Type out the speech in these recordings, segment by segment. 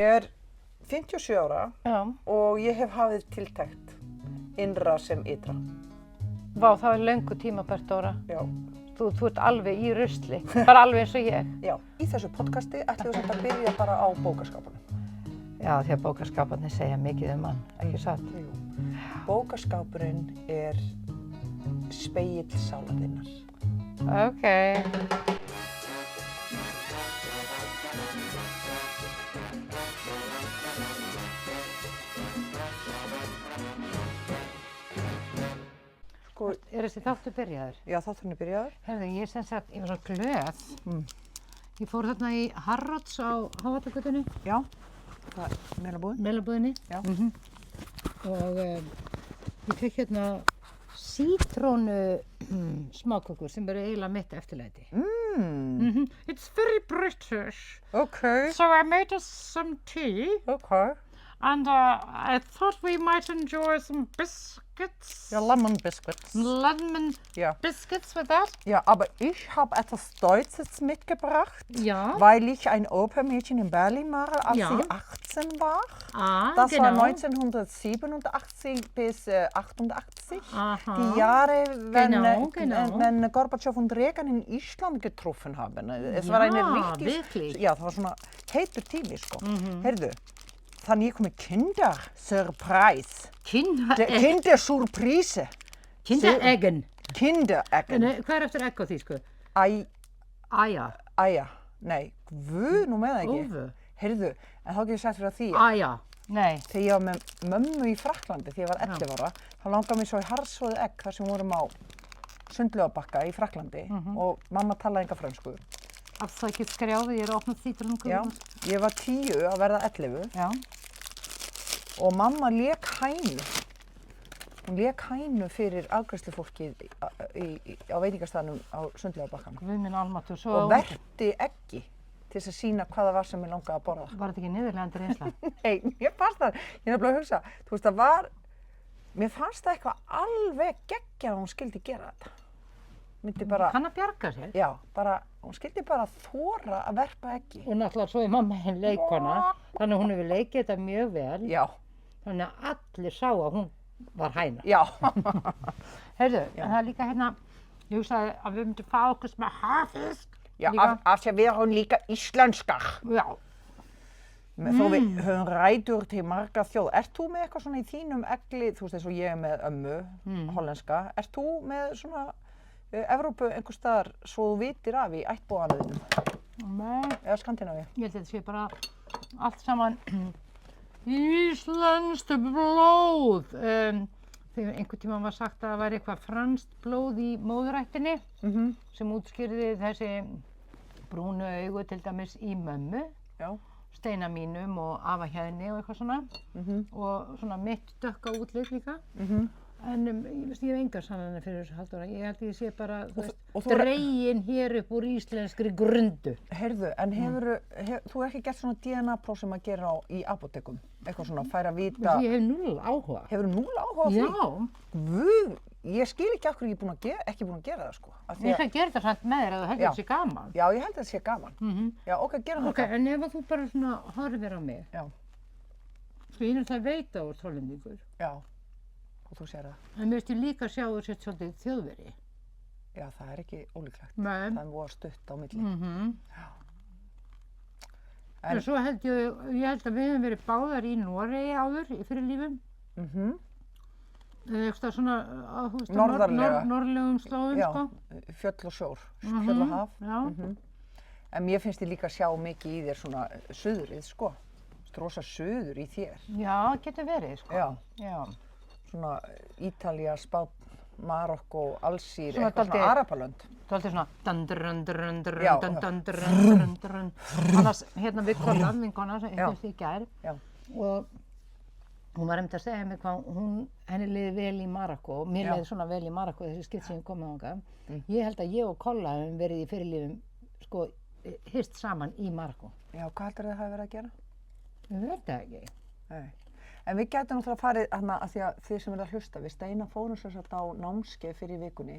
Ég 57 ára Já. og ég hef hafið tiltekt innra sem ytra. Vá, það löngu tímabært, Dóra. Já. Þú ert alveg í rusli, bara alveg eins og ég. Já. Í þessu podcasti ætlum við samt að byrja bara á bókaskápunum. Já, því að bókaskáparnir segja mikið mann, ekki satt? Jú. Bókaskápurinn spegill sálar þinnar. Okay. Þessi þáttur byrjaður? Já, þátturinn byrjaður. Herðu, ég var svo glöð. Ég fór þarna í Harrods á Hávallagötunni. Já, það Melabúðin. Melabúðinni. Já. Og ég fekk hérna sítrónu smákökur sem eru eiginlega mitt eftirlæti. It's very British. Okay. So I made us some tea. Okay. And I thought we might enjoy some biscuits. Ja, lemon biscuits. Lemon biscuits with that. Ja, aber ich habe etwas Deutsches mitgebracht, weil ich ein Opermädchen in Berlin war, als ich 18 war. Das war 1987 bis 88. Die Jahre, wenn Gorbatschow und Reagan in Island getroffen haben. Es war eine richtig, das war svona heitur tími, sko. Heyrðu. Þannig ég kom með Kindersurprise. Kindersurprise. Kindereggen. Kindereggen. Hvað eftir egg á þýsku? Æja. Nei, guð, nú með það ekki. Óvu. Heyrðu, en þá get ég sagt fyrir því. Æja. Nei. Þegar ég var með mömmu í Frakklandi, þegar ég var 11 ára, þá langaði mér svo í harðsoðið egg þar sem vorum á Sundlaugarbakka í Frakklandi og mamma talaði enga frönsku. Afsakið skrjáfið, ég opnað sítrónukökur. Já, ég var 10 að verða 11. Já. Og mamma lék hænu. Hún lék hænu fyrir afgreiðslufólkið á veitingastaðnum á Sundlaugarbakkanum. Guð minn almáttugur. Og verti eggi til þess að sýna hvað það var sem ég langaði að borða. Var þetta ekki niðurlegandi reynsla? Nei, mér fannst það. Ég nefnilega að hugsa, þú veist, mér fannst það eitthvað alveg geggjað að hún skildi gera þetta. Kann að bjarga sér? Já, hún skildi bara þora að verpa eggi. Og náttúrulega svo er mamma henn leikkona, þannig að hún hefur leikið þetta mjög vel. Já. Þannig að allir sá að hún var hæna. Já. Heyrðu, en það er líka hérna, ég hugsaði að við myndum fá okkur með haffisk. Já, af því að við erum líka íslenskar. Já. Þó við höfum rætur til marga þjóð. Ert þú með eitthvað svona í þínum egli, þú veist eins og ég er með ömmu, hollenska, ert þú með svona Evrópu einhvers staðar svo þú vitir af í ættbúðanum? Nei. Eða Skandinavíu? Ég held að þetta sé bara allt saman íslenskt blóð. Þegar einhvern tímann var sagt að það væri eitthvað franskt blóð í móðurættinni sem útskýrði þessi brúnu augu til dæmis í mömmu, Steina mínum og afa Hjeðni og eitthvað svona og svona mitt dökka útlit líka. En ég hef engar sannanir fyrir þessu, Halldóra. Ég held að ég sé bara, þú veist, dregin hér upp úr íslenskri grundu. Heyrðu, en þú ekki gert svona DNA-próf sem að gera í apótekum? Eitthvað svona, færa vita... Ég hef 0 áhuga. Hefurðu 0 áhuga á því? Já. Guð, ég skil ekki af hverju ég er ekki búin að gera það, sko. Ég ætla að gera þetta samt með þér að þú heldur þetta sé gaman. Já, ég held að þetta sé gaman. Já, ok, gerum þetta. Ok, en ef þú bara svona horfir á mig. Já. Sko, ég náttúrulega veit að þú ert hollendingur. Já. Og þú sér það. En mér finnst ég líka að sjá þú sért svolítið þjóðveri. Já, það er ekki ólíklegt. Nei. Það er voða stutt á milli. Já. En svo held ég held að við höfum verið báðar í Noregi áður, fyrir lífum. Eitthvað svona, þú veist, norðlegum slóðum, sko. Já, fjöll og sjór, fjöll og haf. Já. En mér finnst ég líka að sjá mikið í þér svona suðrið, sko. Rosa suður í þér. Já, getur verið, sko. Já. Svona Ítalía, Spánn, Marokkó, Alsír, eitthvað svona Arapalönd. Dálítið svona annars hérna við Kolla, vinkona sem hittist í gær og hún var einmitt að segja mér hvað henni liði vel í Marokkó og mér liði svona vel í Marokkó þessi skipt sem ég kom með þangað. Ég held að ég og Kolla hefum verið í fyrirlífum sko hist saman í Marokkó. Já, hvað heldur þið hafi verið að gera? Ég veit það ekki. Nei. En við gætum náttúrulega farið þarna að því að þið sem verða að hlusta, við Steina fórum sem sagt á námskeið fyrir vikunni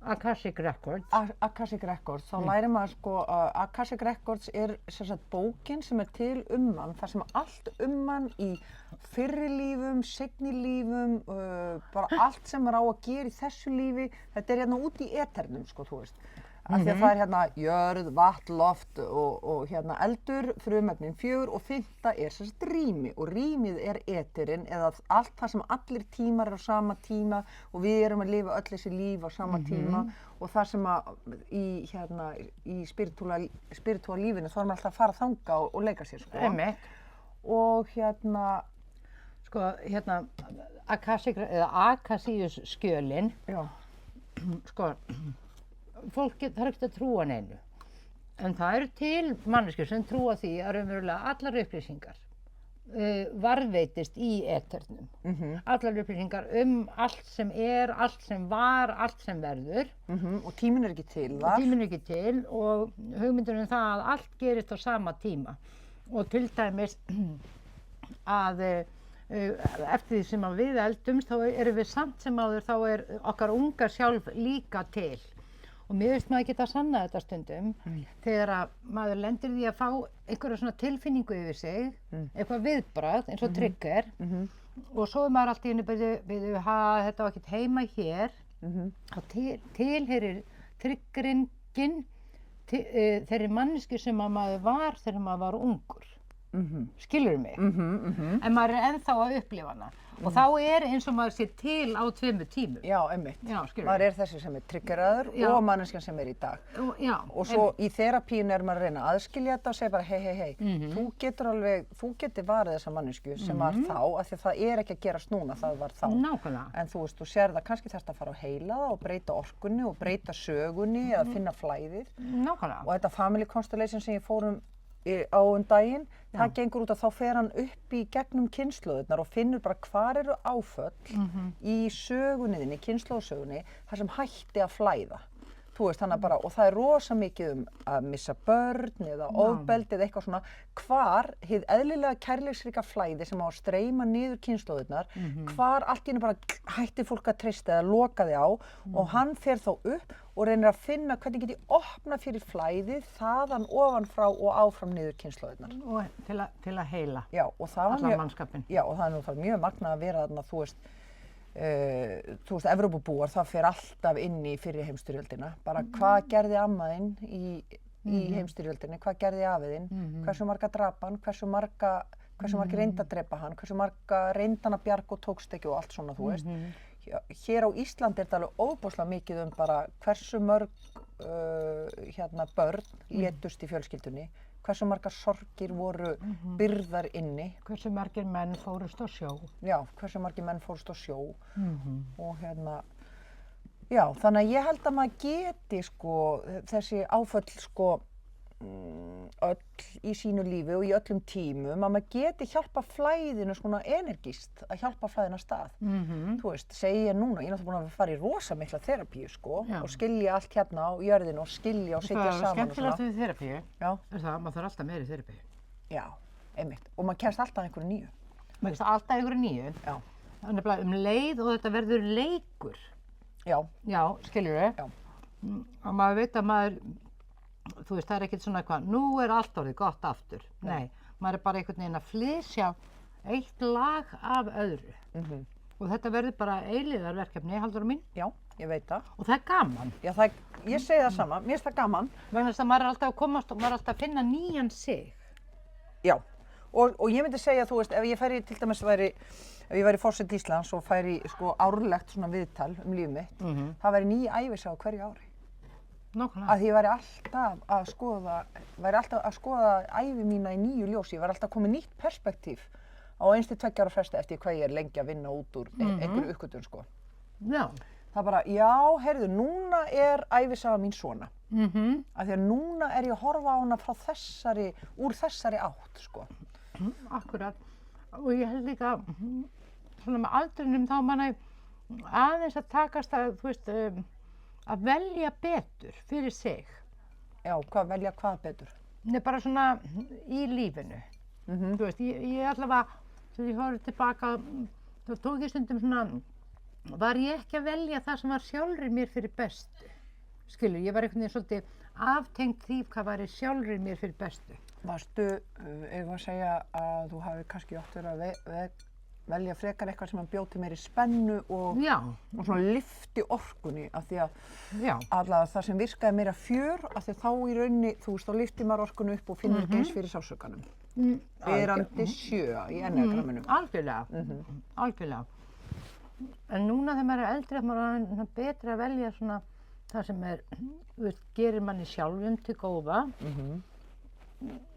Akashic Records. Akashic Records, þá lærir maður sko að Akashic Records sem sagt bókin sem til mann, þar sem allt mann í fyrri lífum, seinni lífum, bara allt sem á að gera í þessu lífi, þetta hérna út í eternum sko, þú veist. Af því að það hérna jörð, vatn, loft og hérna eldur, frumefnin 4 og 5. sem sagt rými og rýmið eterinn eða allt það sem allir tímar á sama tíma og við erum að lifa öll þessi líf á sama tíma og það sem að í spiritúa lífinu þá erum við alltaf að fara þanga og leika sér sko. Einmitt. Og Akasíus skjölin, sko, fólk þarf ekkert að trúa neinu, en það eru til manneskjur sem trúa því að raunverulega allar upplýsingar varðveitist í eternum. Allar upplýsingar allt sem allt sem var, allt sem verður. Og tíminn ekki til þar. Og tíminn ekki til og hugmyndir það að allt gerist á sama tíma. Og til dæmis að eftir því sem við eldumst þá erum við samt sem áður, þá okkar unga sjálf líka til. Og mér veist maður geta að sanna þetta stundum þegar að maður lendir því að fá einhverja svona tilfinningu yfir sig, eitthvað viðbragð eins og trigger og svo maður allt í einu byrju þetta var ekkert heima hér, þá tilheyrir triggeringin þeirri manneski sem að maður var þegar maður var ungur. Skilurðu mig? En maður ennþá að upplifa hana. Og þá eins og maður sé til á 2 tímum. Já, einmitt. Maður þessi sem triggeraður og manneskjan sem í dag. Og svo í þerapíun maður að reyna að aðskilja þetta og segja bara hei, þú getur varið þessa manneskju sem var þá, af því að það ekki að gerast núna, það var þá. Nákvæmlega. En þú veist, þú sér það, kannski þarftu að fara á heila það og breyta orkunni og breyta sögunni eða finna flæðið. Nákvæmlega. Og þetta family constellation sem ég fór á daginn, það gengur út að þá fer hann upp í gegnum kynslóðirnar og finnur bara hvar eru áföll í sögunniðinni, kynslóðsögunni, þar sem hætti að flæða. Þú veist, þannig bara, og það rosa mikið að missa börn eða ofbeldi eða eitthvað svona, hvar hið eðlilega kærleiksríka flæði sem á að streyma niður kynslóðirnar, hvar allt í einu bara hætti fólk að treysta eða lokaði á og hann fer þá upp og reynir að finna hvernig get ég opna fyrir flæðið þaðan ofan frá og áfram niður kynslóðirnar. Og til að heila allan mannskapinn. Já, og það náttúrulega mjög magnað að vera þarna, þú veist, Evrópubúar, það fer alltaf inn í fyrri heimsstyrjöldina. Bara hvað gerði amma þín í heimsstyrjöldinni, hvað gerði afi þinn, hversu marga drap hann, hversu margir reyndu að drepa hann, hversu marga reyndu hann að bjarga og tókst ekki og allt svona, þú veist. Hér á Íslandi þetta alveg óbúslega mikið bara hversu mörg börn létust í fjölskyldunni, hversu margar sorgir voru byrðar inni. Hversu margir menn fórust á sjó. Já, hversu margir menn fórust á sjó. Og já, þannig að ég held að maður geti sko þessi áföll sko öll í sínu lífi og í öllum tímum að maður geti hjálpa flæðinu svona energist að hjálpa flæðinu að stað. Þú veist, segi ég núna, ég er náttúrulega búin að fara í rosa mikla þerapíu sko og skilja allt hérna á jörðinu og skilja og sitja saman og svona. Það er skemmtilegt við þerapíu, það að maður þarf alltaf meiri þerapíu. Já, einmitt. Og maður kemst alltaf einhverju nýju. Maður kemst alltaf einhverju nýju. Já. Þannig að leið og þetta verður leikur. Já. Já, skiljurðu? Já. Og maður veit að maður þú veist, það ekkert svona eitthvað, nú allt orðið gott aftur. Nei, maður bara einhvern veginn að flysja eitt lag af öðru. Og þetta verður bara eilífðarverkefni, Halldóra mín. Já, ég veit það. Og það er gaman. Já, ég segi það sama, mér finnst það gaman. Vegna þess að maður alltaf að komast og maður alltaf að finna nýjan sig. Já, og ég myndi segja, þú veist, ef ég færi, til dæmis ef ég væri forseti Íslands og færi sko árlegt svona viðtal líf mitt, það væri ný ævisaga hverju ári. Nákvæmlega. Að ég væri alltaf að skoða ævi mína í nýju ljósi, ég væri alltaf komið nýtt perspektíf á 1-2 ára fresti eftir hvað ég lengi að vinna út úr einhverju uppgötvun sko. Já. Það bara, já, heyrðu, núna ævisaga mín svona. Af því að núna ég að horfa á hana úr þessari átt sko. Akkurat. Og ég held líka, svona með aldrinum þá manna aðeins að takast að, þú veist, að velja betur fyrir sig. Já, velja hvað betur? Nei, bara svona í lífinu. Þú veist, ég allavega, þegar ég horfði tilbaka, þá tók ég stundum svona, var ég ekki að velja það sem var sjálfri mér fyrir bestu? skilur, ég var einhvern veginn svolítið aftengt því hvað væri sjálfri mér fyrir bestu. Varstu, ég var að segja að þú hafi kannski oft verið að velja frekar eitthvað sem bjóð til meiri spennu og svona lyfti orkunni af því að allavega það sem virkaði meira fjör af því þá í rauninni, þú veist, þá lyfti maður orkunni upp og finnur ekki eins fyrir sársaukanum. Verandi 7 í enneagramminum. Algjörlega. En núna þegar maður eldri, maður er betri að velja svona það sem gerir manni sjálfum til góða.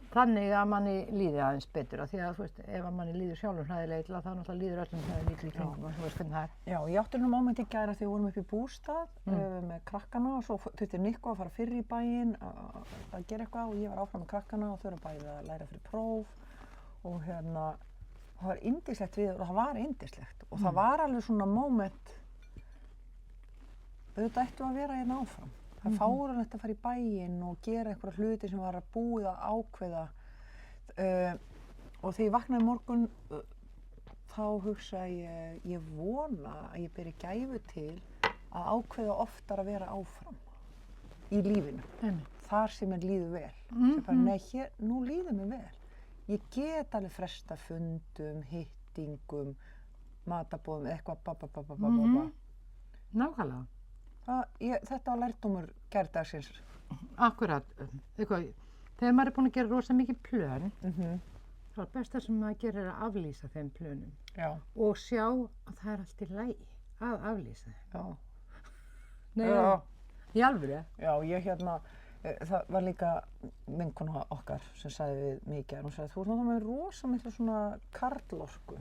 Þannig að manni líði aðeins betur af því að, þú veist, ef manni líður sjálfum hræðilega illa, þá náttúrulega líður öllum hræðilega í kringum og þú veist hvernig það er. Já, ég átti nú moment í gær þegar við vorum upp í bústað með krakkana og svo þurfti Nikko að fara fyrr í bæinn að gera eitthvað og ég var áfram með krakkana og þau eru bæði að læra fyrir próf og það var yndislegt við og það var yndislegt og það var alveg svona moment auðvitað ættum að vera hérna áfram. Það er fáránlegt að fara í bæinn og gera einhverja hluti sem var að búið að ákveða og þegar ég vaknaði morgun þá hugsaði ég vona að ég beri gæfu til að ákveða oftar að vera áfram í lífinu. Þar sem mér líður vel. Sem bara, nei, nú líður mér vel. Ég get alveg fresta fundum, hittingum, matarboðum, eitthvað Nákvæmlega. Þetta var lærdómur gærdagsins. Akkurat. Þegar maður er búinn að gera rosa mikið plön, þá er besta sem maður gerir að aflýsa þeim plönum. Og sjá að það er allt í lagi að aflýsa þeim. Nei, í alvöru. Já, það var líka vinkona okkar sem sagði við mig í gær. Hún sagði, þú ert náttúrulega með rosa mikla svona karlorku.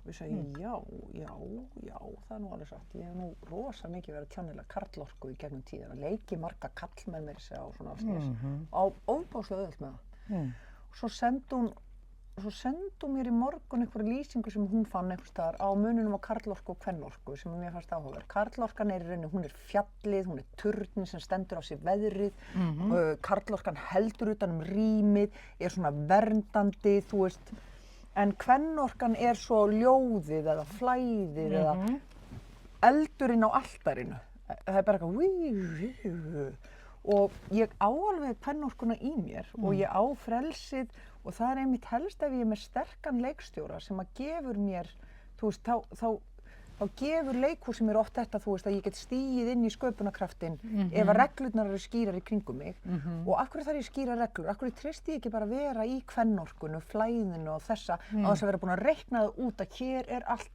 Við segjum, já, það er nú alveg satt. Ég hef nú rosa mikið verið að tjánilega karlorku í gegnum tíðina. Leiki marga kallmenn með þessi á svona alls þess. Á ofbáslega auðvelt með það. Svo sendi hún mér í morgun einhverja lýsingu sem hún fann einhvers staðar á mununum á karlorku og kvennorku sem mér fannst áhugaverð. Karlorkan er í rauninni, hún er fjallið, hún er turnin sem stendur á sér veðrið. Karlorkan heldur utan rýmið, er svona verndandi, þú veist. En kvennorkan er svo ljóðið eða flæðið eða eldurinn á altarinu. Það er bara eitthvað og ég á alveg kvennorkuna í mér og ég á frelsið og það er einmitt helst ef ég er með sterkan leikstjóra sem að gefur mér, þú veist, þá gefur leikhúsið mér oft þetta, þú veist, að ég get stigið inn í sköpunarkraftinn ef að reglurnar eru skýrar í kringum mig. Og af hverju þarf ég skýra reglur? Af hverju treysti ég ekki bara að vera í kvennorkunu, flæðinu og þessa á þess að vera búin að reikna það út að hér er allt,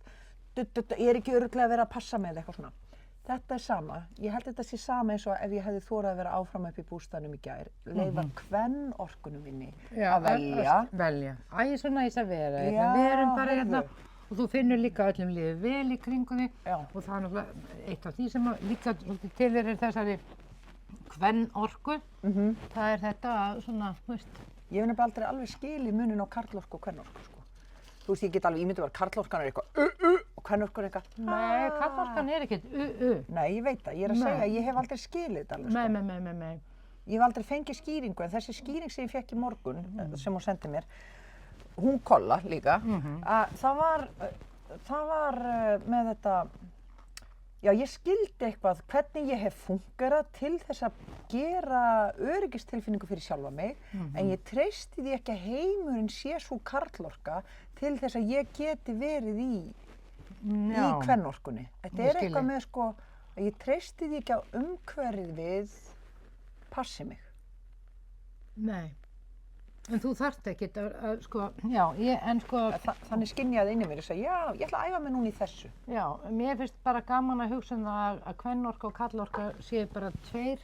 ég er ekki örugglega að vera að passa með eitthvað svona. Þetta er sama. Ég held þetta sé sama eins og ef ég hefði þorað að vera áfram upp í bústaðnum í gær. Leyfa kvennorkunum minni að velja. Æ, svo næs að vera hérna. Við erum bara hérna. Og þú finnur líka öllum lífið vel í kringum þig og það er náttúrulega eitt af því sem líka til er þessari kvennorku. Það er þetta svona, þú veist. Ég hef nefnilega aldrei alveg skilið muninn á karlorku og kvennorku, sko. Þú veist, ég get alveg ímyndið að karlorkan er eitthvað og kvennorkan er eitthvað Nei, karlorkan er ekkert Nei, ég veit það. Ég er að segja að ég hef aldrei skilið þetta alveg, sko. Nei. Ég hef aldrei fengið skýringu en þessi skýring sem ég fékk í morgun sem hún sendi mér hún Kolla líka, að það var með þetta, já ég skildi eitthvað hvernig ég hef fungerað til þess að gera öryggistilfinningu fyrir sjálfa mig, en ég treysti því ekki að heimurinn sé svo karlorka til þess að ég geti verið í kvennorkunni. Þetta er eitthvað með sko, að ég treysti því ekki að umhverfið passi mig. Nei. En þú þarft ekkert að sko, Þannig skynjaði inn í mér og sagði, já, ég ætla að æfa mig núna í þessu. Já, mér finnst bara gaman að hugsa það að kvennorka og karlorka séu bara tveir,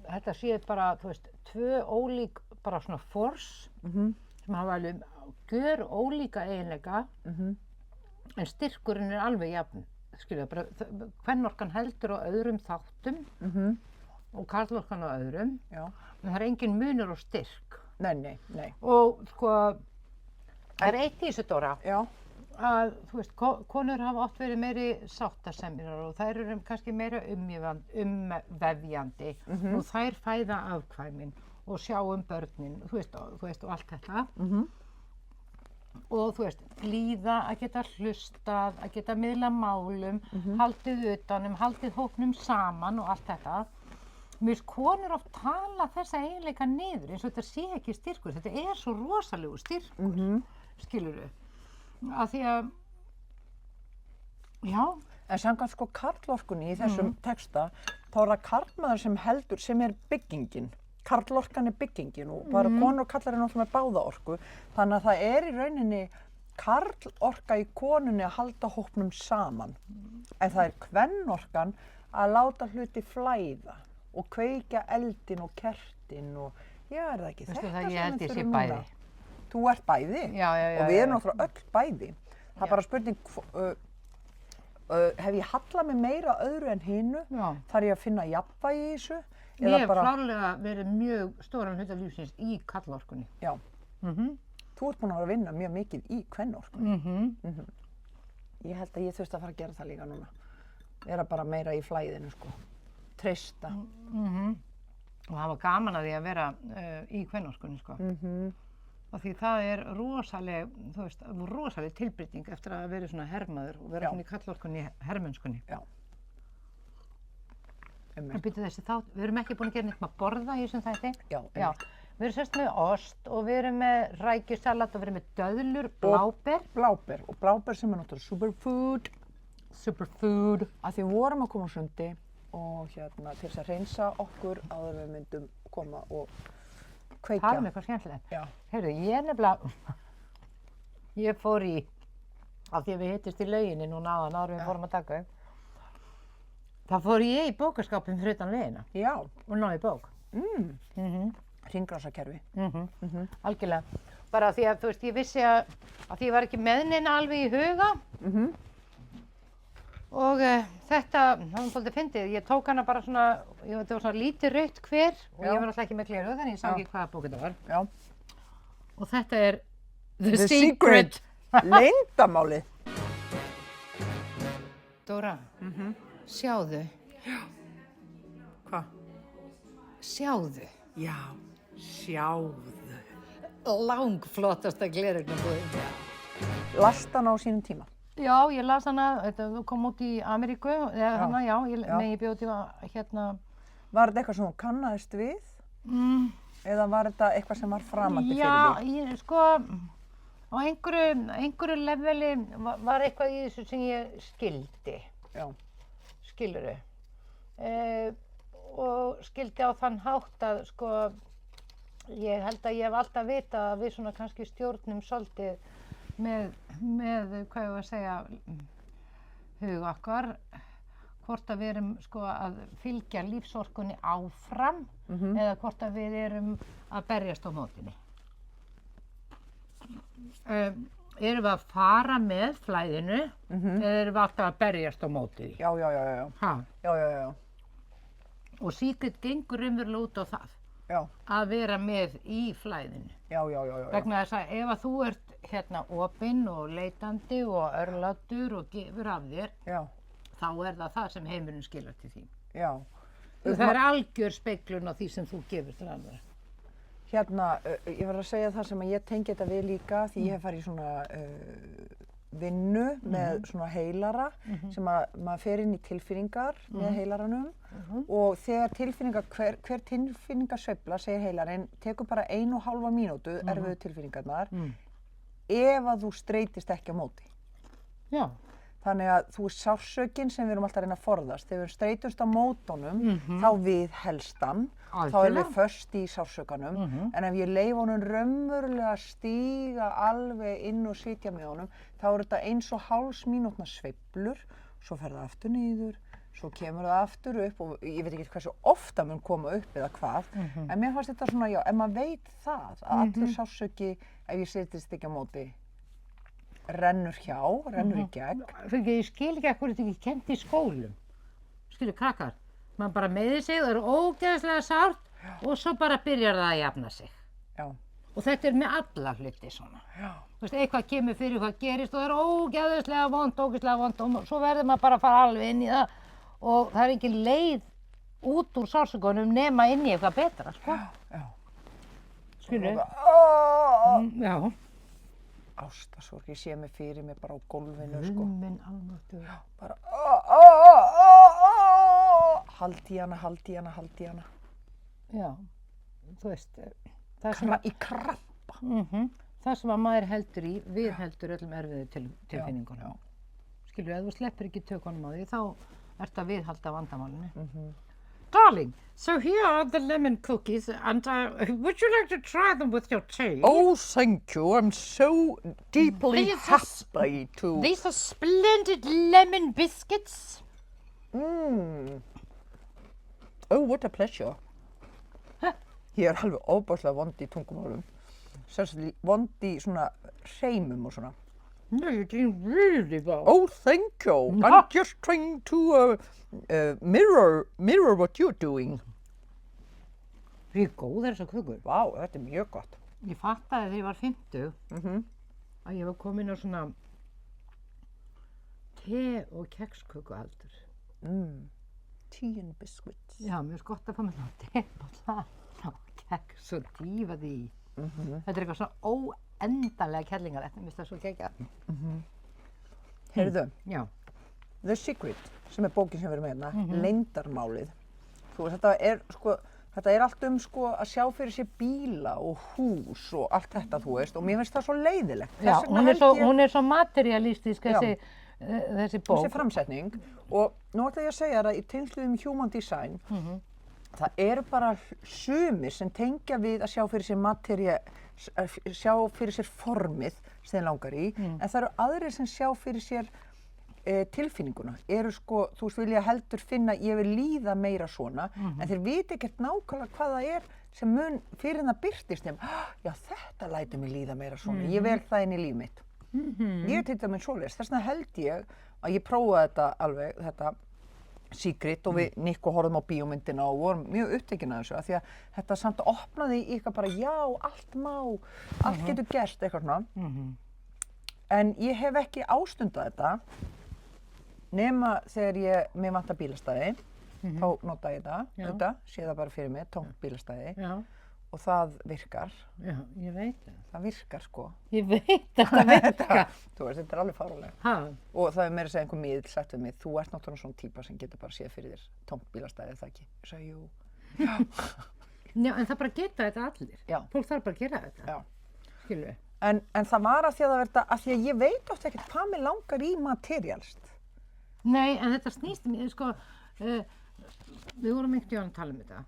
þetta séu bara, þú veist, tvö ólík, bara svona force, sem hafa alveg gjör ólíka eiginleika, en styrkurinn er alveg jafn, skilja, bara kvennorkan heldur á öðrum þáttum, og karlorkan á öðrum, en það er engin munur og styrk. Nei. Og sko, það er eitt í þessu, Dóra, að þú veist, konur hafa oft verið meiri sáttasemjara og þær eru kannski meira umvefjandi og þær fæða afkvæmin og sjá börnin, þú veist, og allt þetta. og þú veist, hlýða, að geta hlustað, að geta miðla málum, haldið utanum, haldið hópnum saman og allt þetta. Mér finnst konur oft tala þessa eiginleika niður eins og þetta sé ekki styrkur. Þetta svo rosalegu styrkur, skilurðu. Af því að, já. En samkvæmt sko karlorkunni í þessum texta, þá það karlmaður sem heldur, sem byggingin. Karlorkan byggingin og bara konur og kallar náttúrulega með báða orku. Þannig að það í rauninni karlorka í konunni að halda hópnum saman. En það kvennorkan að láta hluti flæða og kveikja eldin og kertin og það ekki þetta sem við þurfum núna. Þú ert bæði og við erum náttúrulega öll bæði. Það bara spurning, hef ég hallað mig meira öðru en hinu? Þarf ég að finna jafnvægi í þessu? Ég hef klárlega verið mjög stóran hluta lífsins í karlorkunni. Já. Þú ert búin að vinna mjög mikið í kvennorkunni. Ég held að ég þurfti að fara að gera það líka núna. Vera bara meira í flæðinu, sko. Treysta. Og það var gaman að því að vera í kvennorkunni, sko. Og því það rosaleg, þú veist, rosaleg tilbreyting eftir að vera svona hermaður og vera svona í karlorkunni, hermennskunni. Já. En byrju þessi þátt, við erum ekki búin að gera neitt með að borða í þessum þætti. Já. Við erum sérst með ost og við erum með rækjusalat og við erum með döðlur, bláber. Bláber, og bláber sem náttúrulega superfood. Superfood. Að því vorum að koma á sundi og til þess að hreinsa okkur áður við myndum koma og kveikja. Það eitthvað skemmtilegt. Já. Heyrðu, ég nefnilega, ég fór í, af því að við hittist í lauginni núna áður við fórum að taka upp. Það fór ég í bókaskápinn fyrir utan vegina. Já. Og náði bók. Hringrásakerfi. Algjörlega. Bara því að, þú veist, ég vissi að því ég var ekki með neina alveg í huga. Og þetta, það var svolítið fyndið. Ég tók hana bara svona, þetta var svona lítið rautt hver og ég var alltaf ekki með gleraugu þannig ég sá ekki hvaða bók þetta var. Já. Og þetta The Secret. Leyndarmálið. Dóra. Sjáðu. Já. Hvað? Sjáðu. Já, sjáðu. Langflottasta gleraugnabúðin. Last hana á sínum tíma? Já, ég las hana, þetta kom út í Ameríku, ég bjó til hérna. Var þetta eitthvað sem þú kannaðist við? Eða var þetta eitthvað sem var framandi fyrir þig? Já, sko, á einhverju leveli var eitthvað í þessu sem ég skildi. Já. Skilurðu. Og skildi á þann hátt að sko, ég held að ég hef alltaf vitað að við svona kannski stjórnum svolítið með hvað ég var að segja, hug okkar, hvort að við erum sko að fylgja lífsorkunni áfram eða hvort að við erum að berjast á mótinni. Erum við að fara með flæðinu eða erum við alltaf að berjast á móti því? Já. Og Secret gengur raunverulega út á það. Já. Að vera með í flæðinu. Já. Vegna þess að ef að þú ert hérna opinn og leitandi og örlátur og gefur af þér, þá það sem heimurinn skilar til þín. Já. Það algjör speglun á því sem þú gefur til annarra. Hérna, ég var að segja það sem að ég tengi þetta við líka því ég hef farið í svona vinnu með svona heilara sem að maður fer inn í tilfinningar með heilaranum og þegar tilfinningar, hver tilfinningasveifla, segir heilarinn, tekur bara 1,5 mínútu erfiðu tilfinningarnar ef að þú streitist ekki á móti. Já. Þannig að þú sársaukinn sem við erum alltaf að reyna að forðast, þegar við streitumst á mótunum, þá viðhelst hann, þá erum við föst í sársaukanum, en ef ég leyfi honum raunverulega að stíga alveg inn og sitja með honum, þá þetta eins og hálfs mínútna sveiflur, svo fer það aftur niður, svo kemur það aftur upp og ég veit ekki hversu ofta mun koma upp eða hvað, en mér fannst þetta svona, já, ef maður veit það, að allur sársauki, ef ég setjast ekki á móti, rennur hjá, rennur í gegn. Ég skil ekki að þetta ekki kennt í skólum. Skilur krakkar, maður bara meiðir sig, það ógeðslega sárt og svo bara byrjar það að jafna sig. Já. Og þetta með alla hluti svona. Já. Þú veist, eitthvað kemur fyrir hvað gerist og það ógeðslega vont og svo verður maður bara að fara alveg inn í það og það ekki leið út úr sársaukanum nema inn í eitthvað betra, sko. Já. Skilur? Já. ástarsorg, ég sé mig fyrir mig bara á gólfinu, sko. Minn almáttugur. Já, bara, haldi í hana. Já, þú veist, í krampa. Það sem að maður heldur í, við heldur öllum erfiðu tilfinningunum. Skilur, ef þú sleppir ekki tökunum á því, þá ert að viðhalda vandamálinu. Darling, so here are the lemon cookies and would you like to try them with your tea? Oh, thank you. I'm so deeply happy to... These are splendid lemon biscuits. Oh, what a pleasure. Ég alveg óbáslega vond í tungumálum. Sérstaklega vond í svona hreimum og svona. No, you're doing really well. Oh, thank you. I'm just trying to mirror what you're doing. Ég er góð þessar kökur. Vá, þetta er mjög gott. Ég fattaði þegar ég var 50 að ég var komin á svona te- og kekskökualdur. Tea and biscuits. Já, mér finnst gott að fá mér svona tebolla og keks og dýfa því í. Þetta er eitthvað svona óendanlega kellingalegt, mér finnst það svo geggjað. Heyrðu, Já. The Secret, sem er bókin sem við erum með hérna, leyndarmálið. Þú veist, þetta er allt sko að sjá fyrir sér bíla og hús og allt þetta, þú veist, og mér finnst það svo leiðilegt. Já, hún er svo materialistisk, þessi bók. Þessi framsetning. Og nú ætla ég að segja það í tengslum human design, það eru bara sumir sem tengja við að sjá fyrir sér formið sem þeir langar í, en það eru aðrir sem sjá fyrir sér tilfinninguna. Sko, þú veist, vilja heldur finna, ég vil líða meira svona, en þeir vita ekkert nákvæmlega hvað það er sem mun fyrir það birtist þeim. Já, þetta lætur mig líða meira svona, ég vel það inn í líf mitt. Ég til dæmis svoleiðis, þess vegna held ég að ég prófaði þetta alveg, þetta Secret og við Nick og horfðum á bíómyndina og vorum mjög upptekin af þessu af því að þetta samt opnaði í eitthvað bara já, allt má, allt getur gerst eitthvað svona. En ég hef ekki ástundað þetta nema þegar mér vantar bílastæði, þá nota ég þetta, sé það bara fyrir mig, tómt bílastæði. Og það virkar. Já, ég veit það. Það virkar, sko. Ég veit að það virkar. Þú veist, þetta er alveg fáránlegt. Og það er meira að segja einhver miðill sagt við mig, þú ert náttúrulega svona típa sem getur bara séð fyrir þér tómt bílastæði, það ekki? Ég sagði, jú. Já, en það bara geta þetta allir. Já. Fólk þarf bara að gera þetta. Já. Skilur við. En það var af því að ég veit oft ekkert hvað mig langar í materialst. Nei, en þetta snýst, sko, við vorum einhvern veginn að tala um þetta.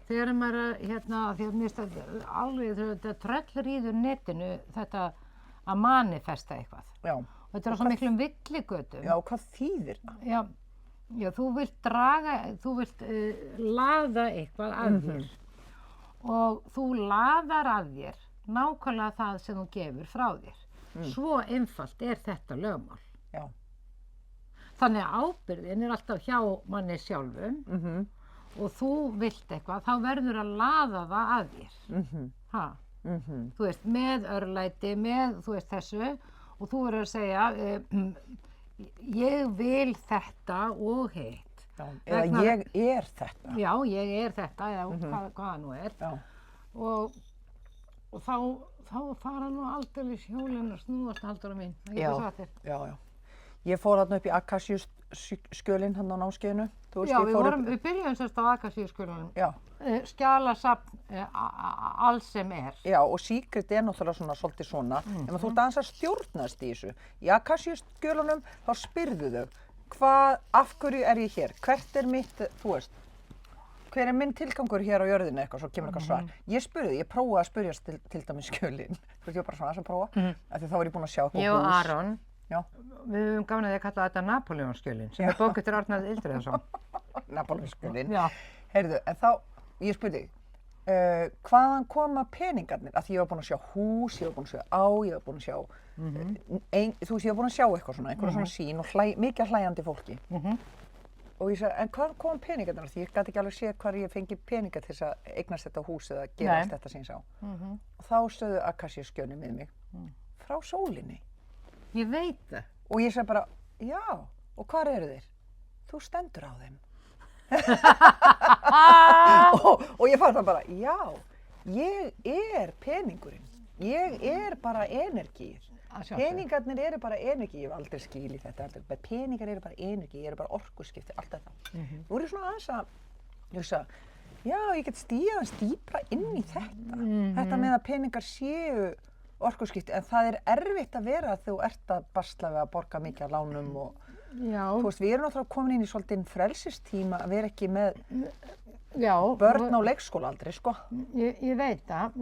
Þegar maður, því að mér finnst alveg þetta tröllríður netinu, þetta að manifesta eitthvað. Já. Og þetta er á svo miklum villigötum. Já, hvað þýðir það? Já, þú vilt laða eitthvað að þér. Og þú laðar að þér nákvæmlega það sem þú gefur frá þér. Svo einfalt er þetta lögmál. Já. Þannig að ábyrgðin er alltaf hjá manni sjálfum. Og þú vilt eitthvað, þá verður að laða það að þér. Þú veist, með örlæti, með, þú veist, þessu, og þú verður að segja, ég vil þetta og hitt. Eða ég er þetta. Já, ég er þetta, eða hvað það nú er. Og þá fara nú aldeilis hjólinn að snúast, Halldóra mín. Já. Ég fór þarna upp í Akasíuskjölinn hann á námskeiðinu. Já, við byrjuðum sérst á Akasíuskjölunum. Já. Skjalasafn alls sem er. Já, og Secret er náttúrulega svolítið svona. En þú ert aðeins að stjórnast í þessu. Í Akasíuskjölunum þá spyrðu þau, af hverju er ég hér? Hvert er mitt, þú veist, hver er minn tilgangur hér á jörðinu eitthvað, svo kemur eitthvað svar. Ég spurði, ég prófaði að spyrjast til dæmis skjölinn. Þú veist, ég var bara svona að prófa. Af því þá var ég búin að sjá eitthvað hús. Ég og Aron. Já. Við höfum gaman að kalla þetta Napóleonskjölinn, sem er bók eftir Arnar Ildriðarsson. Napóleonskjölinn. Já. Heyrðu, en þá, ég spurði, hvaðan koma peningarnir? Af því ég var búin að sjá hús, ég var búin að sjá ég var búin að sjá, þú veist, ég var búin að sjá eitthvað svona, einhverja svona sýn og mikið hlæjandi fólki. Og ég sagði, en hvaðan koma peningarnir? Því ég gæti ekki alveg séð hvar ég fengi peningar til þess að eignast þetta hús eða gera allt þetta sem ég sá. Og þá stöðu Akasíuskjölinn við mig, frá sólinni. Ég veit það. Og ég sagði bara, já, og hvar eru þeir? Þú stendur á þeim. og ég fann það bara, já, ég er peningurinn. Ég er bara energír. Peningarnir eru bara energi, ég hef aldrei skilið þetta, peningar eru bara energi, eru bara orkuskipti, allt þetta. Nú er ég svona aðeins að hugsa, já, ég get stíða aðeins dýpra inn í þetta. Þetta með að peningar séu orkuskipti, en það er erfitt að vera þegar þú ert að basla við að borga mikið af lánum og þú veist, við erum náttúrulega komin inn í svolítið frelsistíma að vera ekki með börn á leikskólaaldri, sko. Ég veit það,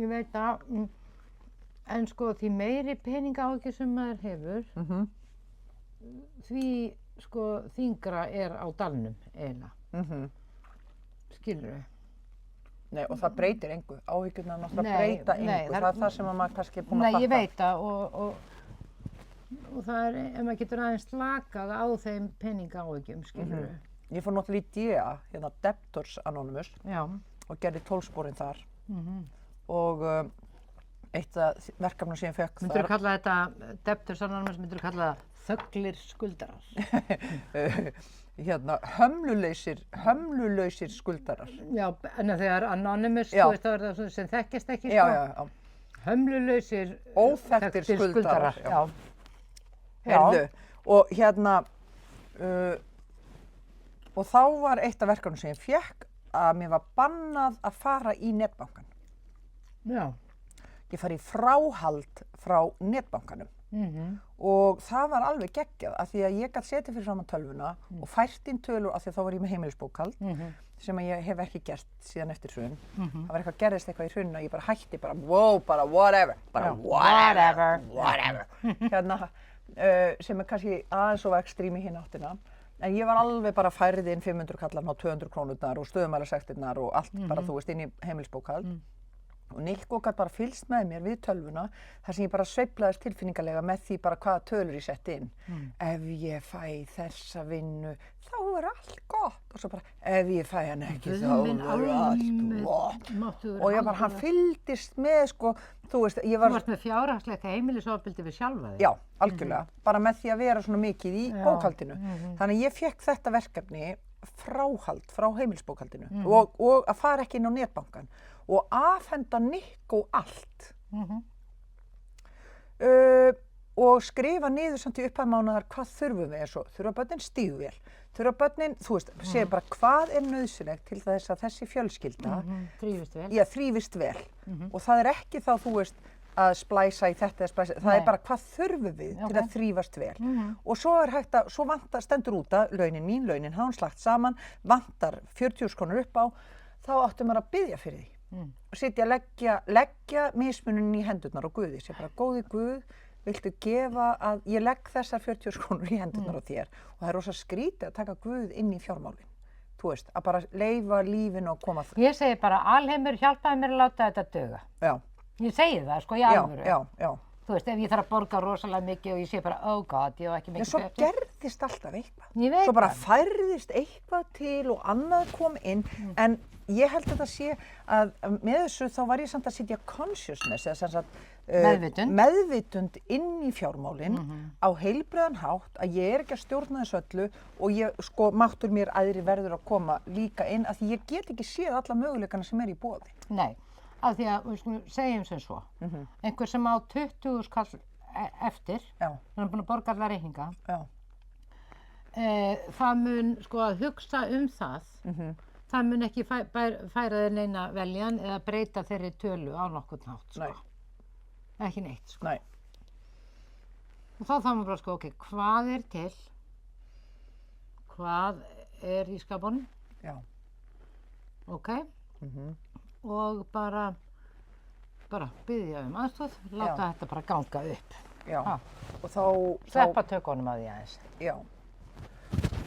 en sko því meiri peningaáhyggjur sem maður hefur, því sko þyngra er á dalnum eiginlega. Skilurðu? Nei, og það breytir engu. Áhyggjurnar náttúrulega breyta engu. Það er það sem maður kannski er búin að fatta. Nei, ég veit það og það er, ef maður getur aðeins slakað á þeim peningaáhyggjum, skilurðu. Ég fór náttúrulega í DEA, hérna Debtors Anonymous, og gerði 12 sporin þar. Og eitt af verkefnum sem ég fekk þar. Myndirðu kalla þetta Debtors Anonymous, myndirðu kalla það þöglir skuldarar? Hérna, hömlulausir skuldarar. Já, en þegar Anonymous, þú veist, það er það sem þekkist ekki, sko. Já. Hömlulausir óþekktir skuldarar. Já. Heyrðu, og hérna, og þá var eitt af verkefnum sem ég fékk að mér var bannað að fara í netbankan. Já. Ég fari í fráhald frá netbankanum. Og það var alveg geggjað af því að ég gat setið fyrir framan tölvuna og fært inn tölur af því að þá var ég með heimilisbókhald sem ég hef ekki gert síðan eftir hrun. Það var gerðist eitthvað í hruninu og ég bara hætti wow, bara whatever. Hérna, sem er kannski aðeins of ekstrím í hinn áttina. En ég var alveg bara færið inn 500 kallar á 200 krónurnar og stöðumælasektirnar og allt bara, þú veist, inn í heimilisbókhald. Og Nico gat bara fylgst með mér við tölvuna þar sem ég bara sveiflaðist tilfinningalega með því bara hvaða tölur ég sett inn. Ef ég fæ þessa vinnu, þá er allt gott. Og svo bara, ef ég fæ hann ekki, þá er allt gott. Og ég bara, hann fylgdist með, sko, þú veist, ég var... Þú varst með fjárhagslegt heimilisofbeldi við sjálfa þig? Já, algjörlega. Bara með því að vera svona mikið í bókhaldinu. Þannig að ég fékk þetta verkefni fráhald frá heimilisbókhaldinu og að fara ekki inn á netbankan. Og afhenda Nico allt. Og skrifa niður samt í upphæð mánaðar hvað þurfum við, svo þurfa börnin stígvél, þurfa börnin, þú veist, segja bara hvað er nauðsynlegt til þess að þessi fjölskylda þrífist vel. Og það er ekki þá, þú veist, að splæsa í þetta eða splæsa, það er bara hvað þurfum við til að þrífast vel. Og svo er hægt að, svo stendur út að launin mín, launin hann slagt saman, vantar 40.000 krónur upp á, þá áttum maður að biðja fyrir því. Og sitja að leggja mismunin í hendurnar á Guði. Sér bara, góði Guð, viltu gefa að ég legg þessar 40.000 krónur í hendurnar á þér. Og það er rosa skrítið að taka Guð inn í fjármálin. Þú veist, að bara leyfa lífinu og koma það. Ég segi bara, alheimur hjálpaði mér að láta þetta duga. Já. Ég segi það, sko, í alvöru. Já. Þú veist, ef ég þarf að borga rosalega mikið og ég segi bara, oh god, ég hef ekki mikið svo gerðist alltaf eitthvað. Ég veit það. Svo bara færðist eitthvað til og annað kom inn, en ég held að það sé að með þessu þá var ég samt að setja consciousness, eða sem sagt meðvitund inn í fjármálin á heilbrigðan hátt að ég er ekki að stjórna þessu öllu og ég, sko, máttur mér aðri verður að koma líka inn að því ég get ekki séð alla möguleikana sem er í boði. Nei. Af því að, við segjum sem svo, einhver sem á 20.000 kall eftir, hann er búinn að borga alla reikninga, það mun, sko, að hugsa það, það mun ekki færa þér neina veljan eða breyta þeirri tölu á nokkurn hátt, sko. Ekki neitt, sko. Nei. Og þá þarf maður bara, sko, ok, hvað er til, hvað er í skapunum, ok, og bara biðja aðstoð, láta þetta bara ganga upp. Já, og þá... Sleppa tökunum að því aðeins. Já,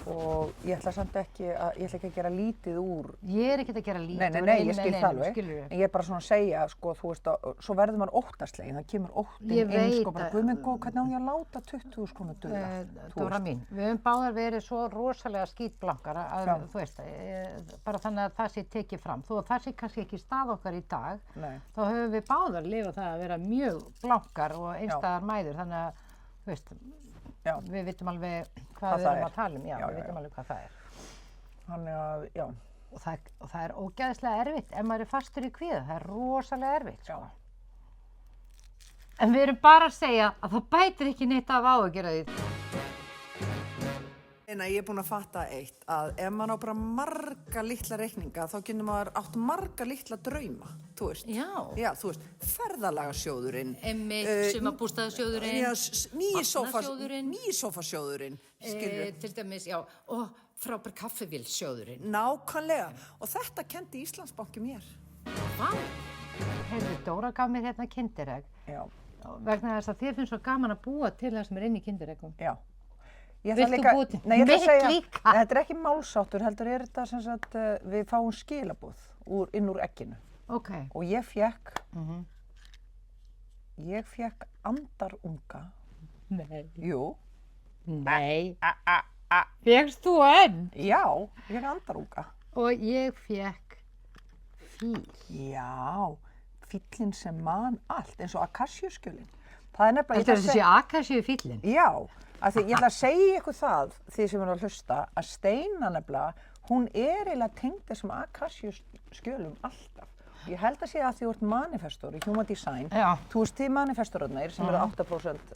og ég ætla samt ekki að gera lítið úr... Ég er ekkert að gera lítið úr... Nei, ég skil það alveg, en ég er bara svona að segja, sko, þú veist að, svo verður maður óttaslegin, það kemur óttinn inn, sko, bara, Guð minn góð, hvernig á ég að láta 20.000 krónur duga? Dóra mín, við höfum báðar verið svo rosalega skítblankar að, þú veist, bara þannig að það sé tekið fram. Þó að það sé kannski ekki stað okkar í dag, þá höfum við báðar lifað það að vera mjög blankar og einstæðar mæður, þannig að, þú veist, við vitum alveg hvað við erum að tala um, við vitum alveg hvað það er. Þannig að, Og það er ógeðslega erfitt ef maður er fastur í kvíða, það er rosalega erfitt, sko. En við erum bara að segja að það bætir ekki neitt af áhyggjur af því. En ég búin að fatta eitt, að ef maður á bara marga litla reikninga, þá getur maður átt marga litla drauma, þú veist. Já, þú veist, ferðalagarsjóðurinn. Einmitt, sumarbústaðasjóðurinn, vatnasjóðurinn. Nýsófasjóðurinn, skilur. Til dæmis, já, og frábær kaffivélsjóðurinn. Nákvæmlega, og þetta kendi Íslandsbanki mér. Vá! Heyrðu, Dóra gaf mér hérna kinderegg. Já. Vegna þess að þér finnst svo gaman að búa til það sem inn í kindereggum. Já. Vilt þú búið til? Mitt líka. Þetta ekki málsáttur, heldur þetta sem sagt, við fáum skilaboð inn úr egginu. Ok. Og ég fékk andarunga. Nei. Jú. Nei. Fékkst þú enn? Já, ég fékk andarunga. Og ég fékk fíl. Já, fíllinn sem man allt, eins og akassíuskjölin. Það nefnilega... Þetta þessi akassíufíllinn? Já. Af því ég ætla að segja ykkur það, því sem er að hlusta, að Steina nefnilega, hún eiginlega tengd þessum akassíuskjölum alltaf. Ég held að sé að því þú ert manifestor í Human Design, þú veist þið manifestorarnir sem eru 8%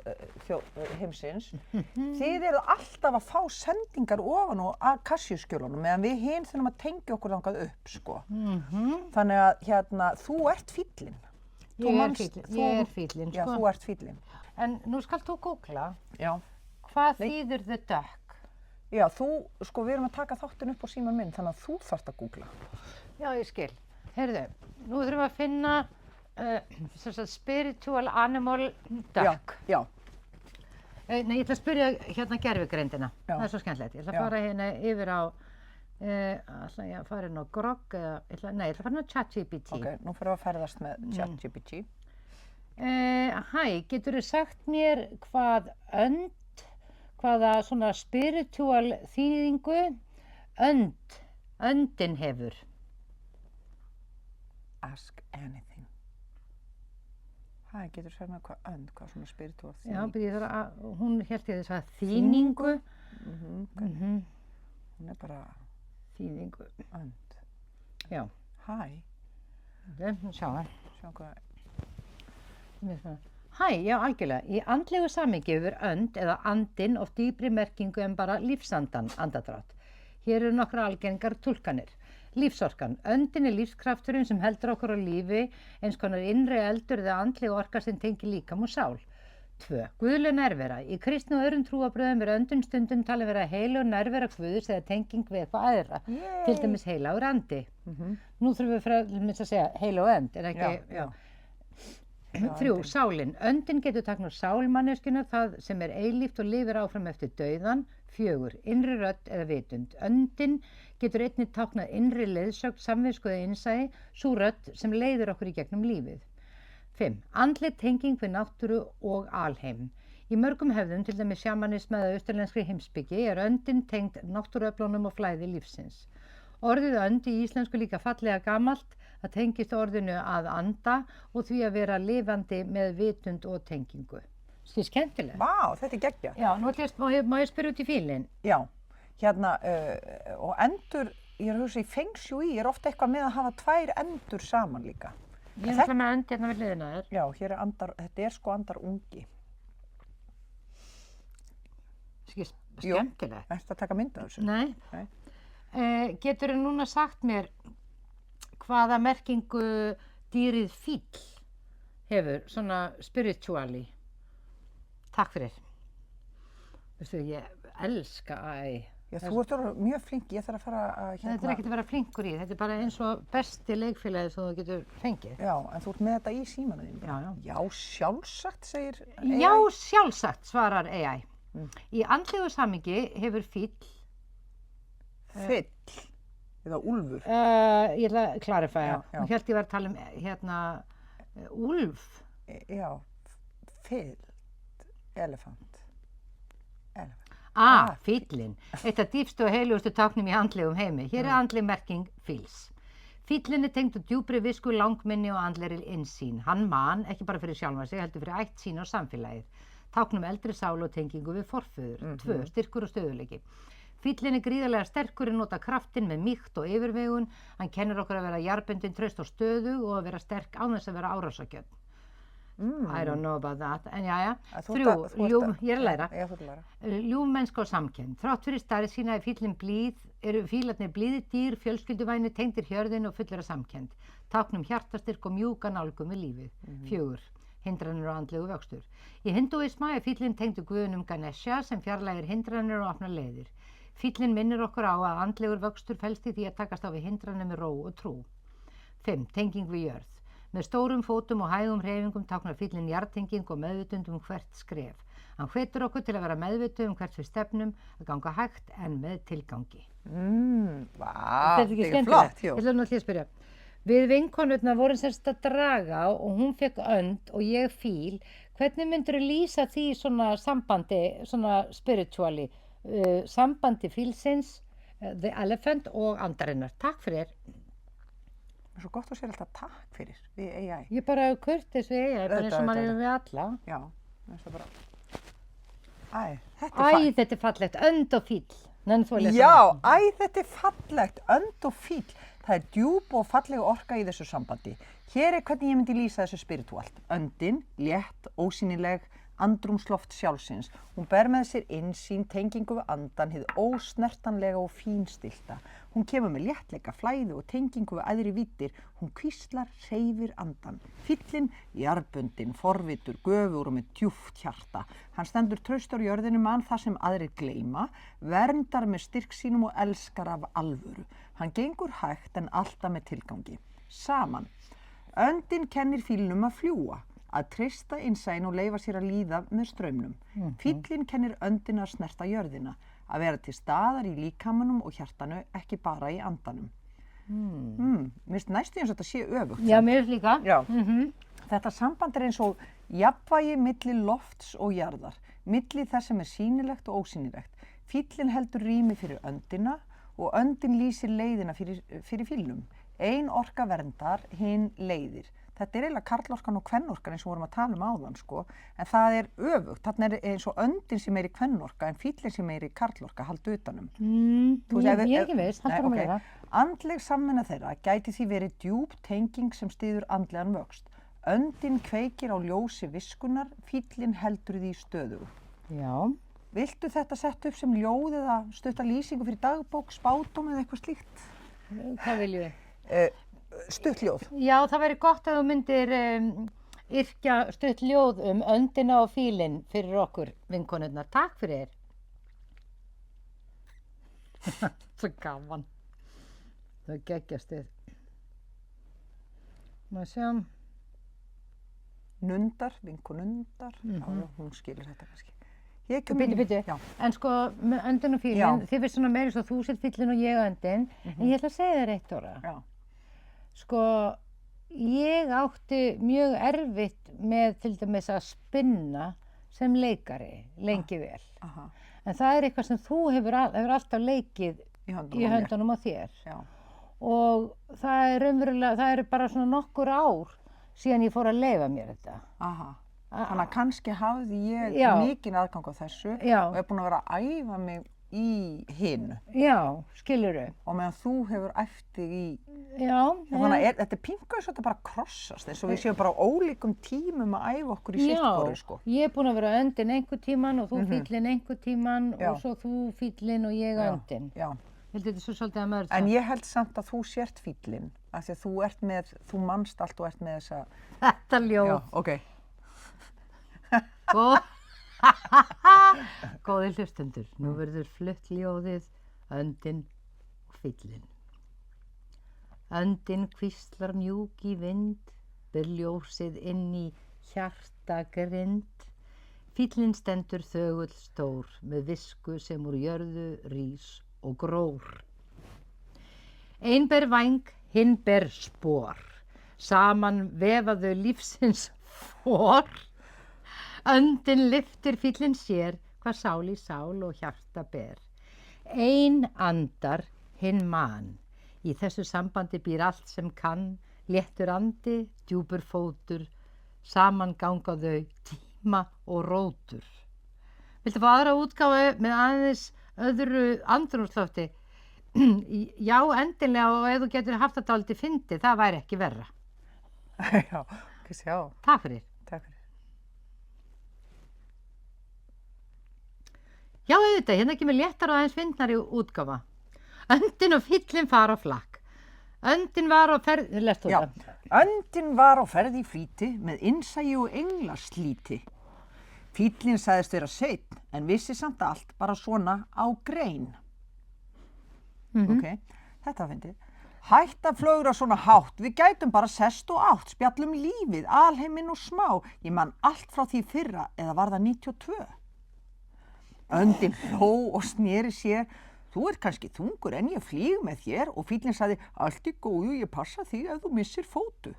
heimsins, þið eru alltaf að fá sendingar ofan á akassíuskjölunum meðan við hin þurfum að tengja okkur þangað upp, sko. Þannig að hérna, þú ert fíllinn. Ég er fíllinn, sko. Já, þú ert fíllinn. En nú skalt þú googla. Já. Hvað þýðir the duck? Já, sko, við erum að taka þáttinn upp á síman minn, þannig að þú þarft að googla. Já, ég skil. Heyrðu, nú þurfum við að finna spiritual animal duck. Já. Nei, ég ætla að spyrja hérna gervigreindina. Það er svo skemmtilegt. Ég ætla að fara hérna yfir á, ætla ég að fara inn á Grok eða, nei, ég ætla að fara inn á ChatGPT. Ok, nú fyrir að ferðast með ChatGPT. Hæ, geturðu sagt mér hvaða svona spiritual þýðingu öndin hefur? Ask anything. Hæ, geturðu sagt mér hvað svona spiritual þýðingu? Já, hún hélt ég þess að þýningu. Hún er bara þýðingu. Önd. Já. Hæ. Sjá hvað. Hæ, já, algjörlega. Í andlegu samhengi hefur önd eða andinn oft dýpri merkingu en bara lífsandan, andadrátt. Hér eru nokkra algengar túlkanir. Lífsorkan. Öndin er lífskrafturinn sem heldur okkur á lífi, eins konar innri eldur eða andleg orka sem tengir líkam og sál. 2. Guðleg nærvera. Í kristni og öðrum trúarbrögðum er öndun stundum talin vera heilög nærvera Guðs eða tenging við eitthvað aðra. Til dæmis heilagur andi. Nú þurfum við að segja heilög önd, er ekki? Já. 3. Sálin. Öndin getur táknað sálmanneskjuna, það sem er eilíft og lifir áfram eftir dauðan. 4. Innri rödd eða vitund. Öndin getur einnig táknað innri leiðsögn, samvisku eða innsæi, sú rödd sem leiðir okkur í gegnum lífið. 5. Andleg tenging við náttúru og alheim. Í mörgum hefðum, til dæmis sjamanisma eða austurlenskri heimspeki, er öndin tengd náttúruöflunum og flæði lífsins. Orðið önd í íslensku líka fallega gamalt, það tengist orðinu að anda og því að vera lifandi með vitund og tengingu. Skil skemmtilega. Vá, þetta er geggjað. Já, nú má ég spyrja út í fílinn. Já, hérna, og endur, ég er að hugsa í Feng Shui er ofta eitthvað með að hafa 2 endur saman líka. Ég er alltaf með önd hérna við hliðina þér. Já, hér er þetta er sko andarungi. Skil skemmtilega. Jú, ertu að taka mynd af þessu? Nei. Geturðu núna sagt mér hvaða merkingu dýrið fíll hefur, svona spiritually? Takk fyrir. Veistu, ég elska Já, þú ert mjög flink, ég þarf að fara að Þetta er ekkert að vera flinkur í, þetta er bara eins og besti leikfélagi sem þú getur fengið. Já, en þú ert með þetta í símanum þínum. Já, sjálfsagt, segir AI. Já, sjálfsagt, svarar AI. Í andlegu samhengi hefur fíll Fyll eða úlfur. Ég ætla að klarifæja. Hún hélt ég var að tala um hérna úlf. Já, fyll, elefant. Fíllinn. Eitt af dýpstu og heilugustu táknum í andlegum heimi. Hér er andleg merking fíls. Fíllinn er tengdur djúpri visku, langminni og andlegri innsýn. Hann man, ekki bara fyrir sjálfan sig, heldur fyrir ætt sín og samfélagið. Táknum eldri sál og tengingu við forföður. 2. Styrkur og stöðuleiki. Fíllinn er gríðarlega sterkur en nota kraftinn með mýkt og yfirvegun. Hann kennir okkur að vera jarðbundin, traust og stöðug og að vera sterk án þess að vera árásargjörn. I don't know about that. En jæja, 3, ég að læra. Ljúfmennska og samkennd. Þrátt fyrir stærð sína eru fílarnir blíðir dýr, fjölskylduvæni, tengdir hjörðin og fullir af samkennd. Táknum hjartastyrk og mjúka nálgun við lífið. 4. Hindranir og andlegu vöxtur. Í hindúisma fíllinn tengdur guðunum Ganesha sem fjarlægir hindranir og opnar leiðir. Fíllinn minnir okkur á að andlegur vöxtur felst í því að takast á við hindranir með ró og trú. 5. Tenging við jörð. Með stórum fótum og hægum hreyfingum táknar fíllinn jarðtenging og meðvitund hvert skref. Hann hvetur okkur til að vera meðvituð hvert við stefnum, að ganga hægt en með tilgangi. Þetta er ekki flott. Ég ætla nú að spyrja. Við vinkonurnar vorum semst að draga og hún fekk önd og ég fíl. Hvernig myndirðu lýsa því svona sambandi, svona spiritually, sambandi fílsins, the elephant og andarinnar? Takk fyrir. Það er svo gott að sér alltaf takk fyrir við AI. Ég bara kurteis við AI, bara eins og maður er við alla. Já, það er bara... Þetta er fallegt, önd og fíll. Já, þetta er fallegt, önd og fíll. Það er djúp og fallega orka í þessu sambandi. Hér er hvernig ég myndi lýsa þessu spirituált. Öndin, létt, ósýnileg, andrúmsloft sjálfsins. Hún ber með sér innsýn, tengingu við andan, hið ósnertanlega og fínstilta. Hún kemur með léttleika, flæði og tengingu við æðri víddir. Hún hvíslar, hreyfir andan. Fíllinn, jarðbundinn, forvitur, göfur og með djúpt hjarta. Hann stendur traustur á jörðinu mann það sem aðrir gleyma, verndar með styrk sínum og elskar af alvöru. Hann gengur hægt en alltaf með tilgangi. Saman. Öndin kennir fílnum að fljúa, að treysta innsæin og leyfa sér að líða með straumnum. Fíllinn kennir öndin að snerta jörðina, að vera til staðar í líkamanum og hjartanu, ekki bara í andanum. Mér finnst næstu eins og þetta sé öfugt. Já, mér líka. Já. Þetta samband er eins og jafnvægi milli lofts og jarðar, milli þess sem er sýnilegt og ósýnilegt. Fíllinn heldur rými fyrir öndina og öndin lýsir leiðina fyrir fílnum. Ein orka verndar, hinn leiðir. Þetta er eiginlega karlorkan og kvennorkan eins og vorum að tala áðan, sko. En það er öfugt. Þarna er eins og öndin sem er í kvennorka en fíllinn sem er í karlorka, halda utanum. Ég er ekki viss, halda um meira. Andleg samvinna þeirra gæti því verið djúp tenging sem styður andlegan vöxt. Öndin kveikir á ljósi viskunnar, fíllinn heldur því stöðugu. Já. Viltu þetta sett upp sem ljóð eða stutta lýsingu fyrir dagbók, spádóm eða eitthvað slíkt? Hvað viljum við? Stutt ljóð. Já, það væri gott að þú myndir yrkja stutt ljóð öndina og fílinn fyrir okkur vinkonurnar. Takk fyrir þér. Svo gaman. Það geggjast þið. Má sjá. Nundar, vinkonundar. Já, hún skilur þetta kannski. Bíddu. En sko, með öndin og fílinn, þið veist svona meira svo þú sett fílinn og ég öndin, en ég ætla að segja þér eitt orða. Já. Sko, ég átti mjög erfitt með til dæmis að spinna sem leikari lengi vel. En það er eitthvað sem þú hefur alltaf leikið í höndunum á þér. Já. Og það er raunverulega, það eru bara svona nokkur ár síðan ég fór að leyfa mér þetta. Þannig að kannski hafði ég mikinn aðgang á þessu og er búin að vera að æfa mig í hinu. Já, skilurðu. Og meðan þú hefur æft þig í... Já. Þannig að þetta er pingu eins og þetta bara krossast eins og við séum bara á ólíkum tímum að æfa okkur í sittkoru, sko. Já, ég er búin að vera öndin einhver tíman og þú fíllinn einhver tíman og svo þú fíllinn og ég öndin. Já. Vildu þetta svo svolítið að mörða? En ég held samt að þú sért fíllinn, af því að þú manst allt og ert með þessa... Þetta ljóð. Já, ok. Góðir hlustendur, nú verður flutt ljóðið öndin og fíllinn. Öndin hvíslar mjúk í vind, ber ljósið inn í hjartagrind. Fíllinn stendur þögull stór, með visku sem úr jörðu rís og grór. Ein ber væng, hinn ber spor, saman vefaðu lífsins for. Öndin lyftir fíllinn sér, hvað sál í sál og hjarta ber. Ein andar, hinn man. Í þessu sambandi býr allt sem kann, léttur andi, djúpur fótur, saman ganga þau tíma og rótur. Viltu fá aðra útgáfu með aðeins öðru andrúmslofti? Já, endilega, og ef þú getur haft þetta aldrei fyndið, það væri ekki verra. Já, ekki sjá. Takk fyrir. Takk fyrir. Já, auðvitað, hérna kemur léttar og aðeins fyndnari útgáfa. Öndin og fíllinn fara á flakk. Öndin var á ferð... Lestu þetta? Öndin var á ferð í flýti með innsæi og englaslíti. Fíllinn sagðist vera seinn en vissi samt allt bara svona á grein. Ok, þetta var fyndið. Hætt að flögra svona hátt, við gætum bara sest og átt, spjallum lífið, alheiminn og smá. Ég man allt frá því fyrra eða var það 92. Öndin hló og sneri sér. Þú ert kannski þungur en ég flýg með þér og fíllinn sagði allt í góðu, ég passa þig ef þú missir fótu.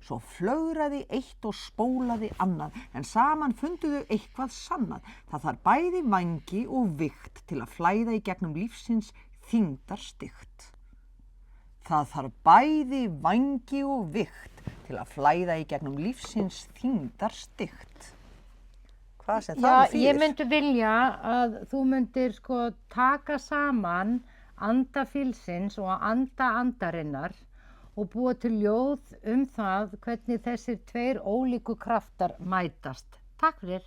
Svo flögraði eitt og spólaði annað en saman funduðu eitthvað sannað. Það þarf bæði vængi og vigt til að flæða í gegnum lífsins þyngdarstygt. Það þarf bæði vængi og vigt til að flæða í gegnum lífsins þyngdarstygt. Hvað sem það þýðir? Ég myndi vilja að þú myndir sko taka saman anda fílsins og anda andarinnar og búa til ljóð það hvernig þessir tveir ólíku kraftar mætast. Takk fyrir.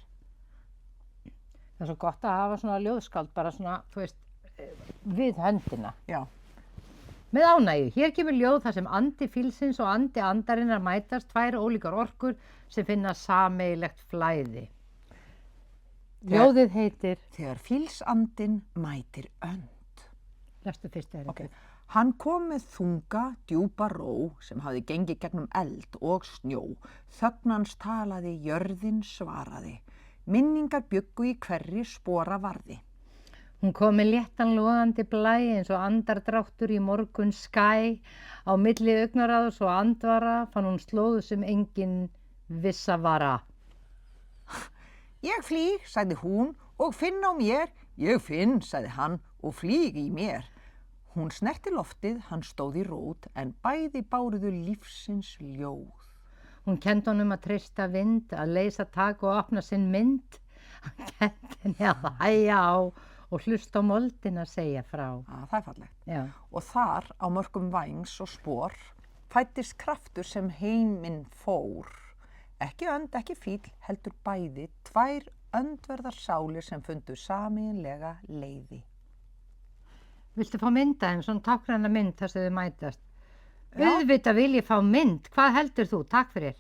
Það er svo gott að hafa svona ljóðskáld bara svona, þú veist, við höndina. Já. Með ánægju. Hér kemur ljóð þar sem andi fílsins og andi andarinnar mætast, tvær ólíkar orkur sem finna sameiginlegt flæði. Ljóðið heitir Þegar fílsandinn mætir önd. Lestu fyrst eða okay. Hann kom með þunga, djúpa ró sem hafði gengið gegnum eld og snjó. Þögnans talaði, jörðin svaraði. Minningar bjuggu í hverri spora varði. Hún kom með léttan logandi blæ eins og andardráttur í morgun skæ. Á milli augnaráðs og andvara fann hún slóðu sem engin vissa vara. Ég flýg, sagði hún, og finn á mér. Ég finn, sagði hann, og flýg í mér. Hún snerti loftið, hann stóð í rót, en bæði báruðu lífsins ljóð. Hún kenndi honum að treysta vind, að leysa tak og opna sinn mynd. Hann kendi henni að hæja á og hlusta á moldina segja frá. Það er fallegt. Já. Og þar, á mörkum vængs og spor, fæddist kraftur sem heiminn fór. Ekki önd, ekki fíll, heldur bæði, tvær öndverðar sálir sem fundu sameiginlega leiði. Viltu fá mynda þeim, svona tákgræna mynd þar sem þau mætast? Auðvitað vil ég fá mynd, hvað heldur þú? Takk fyrir.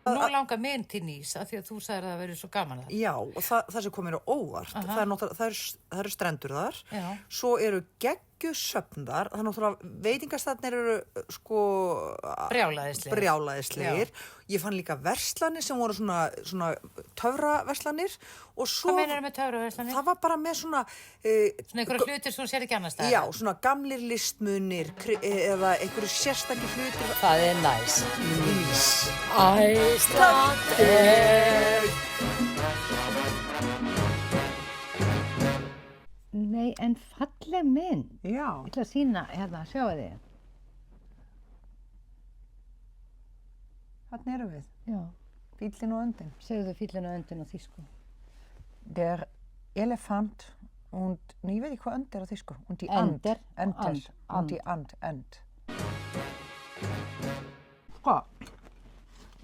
Nú langar minn til nýs af því að þú sagðir að það verið svo gaman að það. Já, og það sem kom mér á óvart, það eru strendur þar, Já. Svo eru geggjusöfn þar, það er náttúrulega veitingastæðnir eru sko brjálæðislegir. Ég fann líka verslanir sem voru svona töfraverslanir og svo... Hvað meinarðu með töfraverslanir? Það var bara með svona... Svona einhverju hlutir sem þú sér ekki annars staðar? Já, svona gamlir listmunir eða einhverju sérstakir hlutir. Það er næs. Ís. Æsland er... Nei, en falleg mynd. Já. Ég ætla að sýna, hérna, sjáu þið. Þarna erum við. Já. Fíllinn og öndin. Segðu fíllinn og öndin á þýsku. Der Elefant und, ég veit ekki hvað önd er á þýsku. Und die Ender. Und die End. Sko,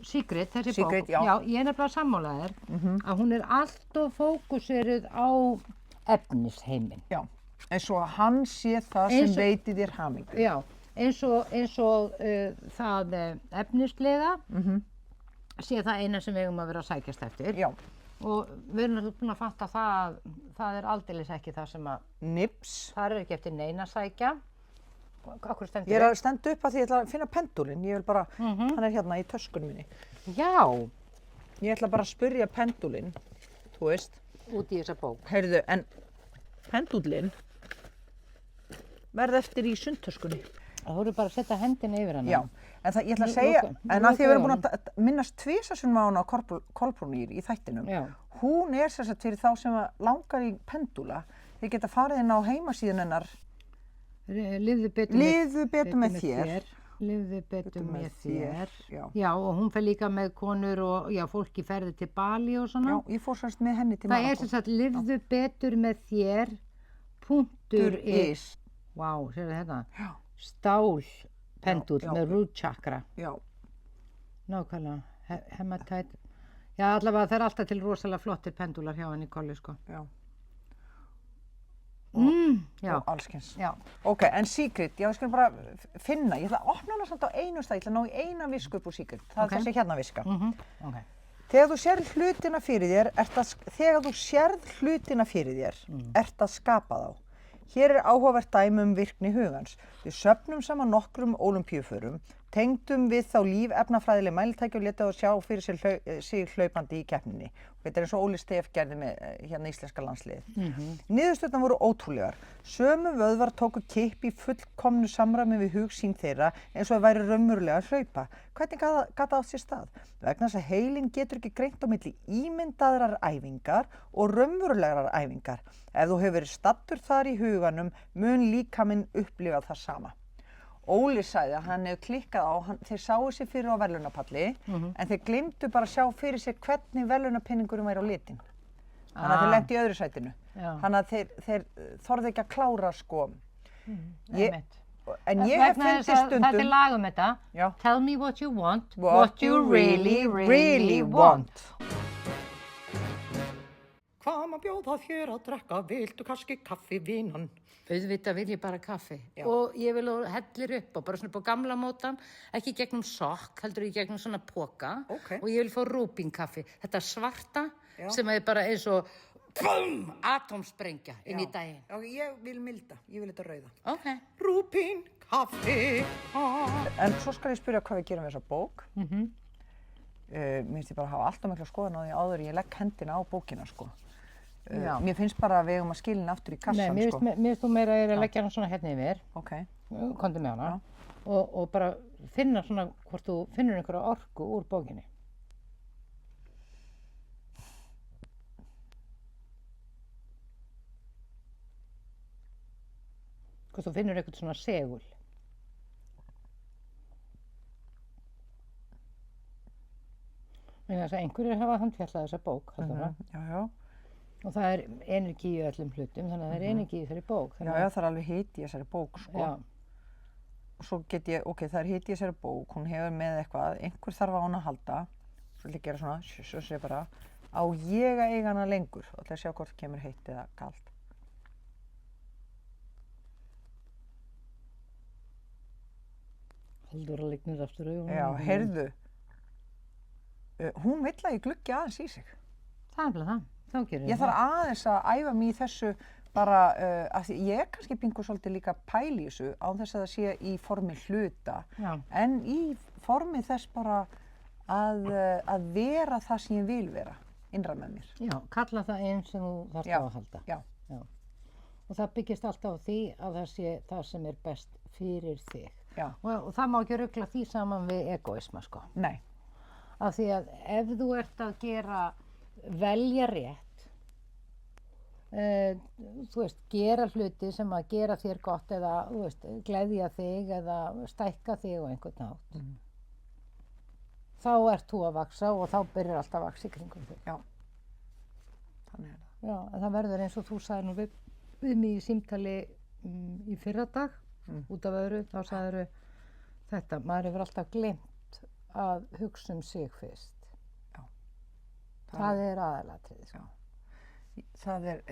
Sigrid, þessi Sigrid, bók. já. Já, ég er nefnilega sammála þér að hún er alltof fókuseruð á efnisheiminn. Já, eins og hann sé það sem veitir þér hamingju. Já, eins og það efnislega sé það eina sem við eigum að vera að sækjast eftir. Já. Og við erum náttúrulega búin að fatta það að það er aldeilis ekki það sem að... Nips. Það er ekki eftir neina að sækja. Akkur stendur Ég er að stenda upp að því ég ætla að finna pendúlinn. Ég vil bara, hann er hérna í töskunum minni. Já. Ég ætla bara að spyrja pendúlinn, þú veist. Út í þessa bók. Heyrðu, en pendúlinn verði eftir í sundtöskunni. Það voru bara að setja hendina yfir hana. Já, en það, ég ætla að segja, en að því að við erum búin að minnast tvisvarsinnum á hana á Kolbrúnir í þættinum. Já. Hún er sem sagt fyrir þá sem langar í pendúla. Þeir geta farið inn á heimasíðun hennar. Lifðu betur með þér. Lifðu betur með þér. Já, og hún fer líka með konur og fólk í ferði til Bali og svona. Já, ég fór semst með henni til Marokkó. Það er sem sagt lifðu betur með þér .is. Vá, sérðu þetta? Já. Stál pendúll með root chakra. Já. nákvæmlega, hematite. Já, allavega það alltaf til rosalega flottir pendúlar hjá henni í kolli, sko. Já. Já. Og allskyns. Já. Ok, en Sigrid, já, ég skal bara finna, ég ætla að opna hana samt á einu stað, ég ætla að ná í eina visku upp úr Sigrid, það er þessi hérna viska. Okay. Þegar þú sérð hlutina fyrir þér, ert að skapa þá. Hér er áhugavert dæmi virkni hugans. Við söfnum saman nokkrum ólympíuförum, tengdum við þá lífefnafræðileg mælitæki og létum þá sjá fyrir sig hlaupandi í keppninni. Þetta er eins og Óli Stef gerði með hérna íslenska landsliðið. Niðurstöðurnar voru ótrúlegar. Sömu vöðvar tóku kipp í fullkomnu samræmi við hug sín þeirra eins og það væri raunverulega að hlaupa. Hvernig gat átt sér stað? Vegna þess að heilinn getur ekki greint á milli ímyndaðrar æfingar og raunverulegar æfingar. Ef þú hefur verið staddur þar í huganum, mun líkaminn upplifa það sama. Óli sagði að hann hefur klikkað á, þeir sáu sig fyrir á verðlaunapalli, en þeir gleymdu bara að sjá fyrir sér hvernig verðlaunapinningurinn væri á litin. Þannig að þeir lentu í öðru sætinu. Þannig að þeir þorðu ekki að klára, sko. En ég hef fundið stundum... Þetta er lag þetta. Já. Tell me what you want, what you really want. Hvað má bjóða þér að drekka, viltu kannski kaffi vínan? Auðvitað vil ég bara kaffi. Já. Og ég vil hellir upp og bara svona upp á gamla mótan, ekki gegnum sokk, heldur í gegnum svona poka. Og ég vil fá rúbínkaffi. Þetta svarta sem er bara eins og atómsprengja inn í daginn. Já, ég vil milda, ég vil þetta rauða. Rúbínkaffi. En svo skal ég spyrja hvað við gerum við þessa bók. Mér finnst ég bara að hafa alltaf mikla skoðun á því áður ég legg hendina á bókina, sko. Mér finnst bara að við eigum að skila henni aftur í kassan, sko. Nei, mér finnst þú meira að leggja hana svona hérna yfir. Komdu með hana. Og bara finna svona hvort þú finnur einhverja orku úr bókinni. Hvort þú finnur eitthvað svona segul. Þess að einhverjir hafa handfjallað þessa bók. Og það er energi í öllum hlutum, þannig að það er energi í þessari bók. Já, það er alveg hiti í þessari bók, sko. Og svo get ég, það er hiti í þessari bók, hún hefur með eitthvað, einhver þarf á hana að halda. Svo vil ég gera svona, svo sé bara, á ég að eiga hana lengur. Og ætla að sjá hvort kemur heitt eða kalt. Haldur að lignir aftur augunum. Já, heyrðu. Hún vill að ég gluggi aðeins í sig. Það er bara það. Ég þarf aðeins að æfa mig í þessu bara, að ég kannski pingu svolítið líka pæli í þessu á þess að það sé í formi hluta, en í formi þess bara að vera það sem ég vil vera, innra með mér. Já, kalla það einn sem þú þarft á að halda. Já. Og það byggist alltaf á því að það sé það sem er best fyrir þig. Og það má ekki rugla því saman við egoisma, sko. Nei. Af því að ef þú ert að velja rétt, þú veist, gera hluti sem að gera þér gott eða, þú veist, gleðja þig eða stækka þig á einhvern hátt, þá ert þú að vaxa og þá byrjar allt að vaxa í kringum þig. Já, þannig er það. Já, en það verður eins og þú sagði nú við mig í símtali í fyrradag, út af öðru, þá sagðiru þetta, maður hefur alltaf gleymt að hugsa sig fyrst. Það er aðalatriði, sko. Það er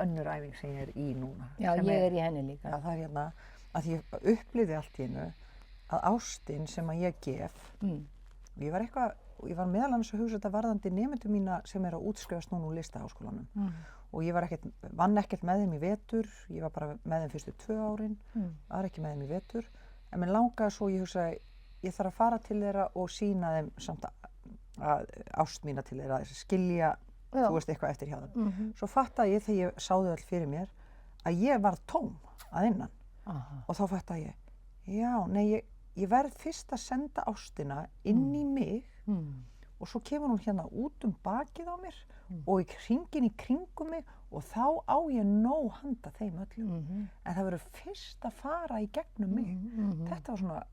önnur æfing sem ég er í núna. Já, ég er í henni líka. Já, það er hérna að ég upplifði allt í einu að ástin sem að ég gef, og ég var meðal annars að hugsa þetta varðandi nemendum mína sem er að útskrifast núna úr Listaháskólanum. Og ég vann ekkert með þeim í vetur, ég var bara með þeim fyrstu 2 árin, var ekki með þeim í vetur, en mér langaði svo, ég hugsaði, ég þarf að fara til þeirra og sýna þeim samt ást mína til þeirra, skilja, þú veist, eitthvað eftir hjá þeim. Svo fattaði ég þegar ég sá þau all fyrir mér að ég varð tóm að innan. Og þá fattaði ég, ég verð fyrst að senda ástina inn í mig og svo kemur hún hérna út bakið á mér og hringinn í kringum mig og þá á ég nóg handa þeim öllum. En það verður fyrst að fara í gegnum mig. Þetta var svona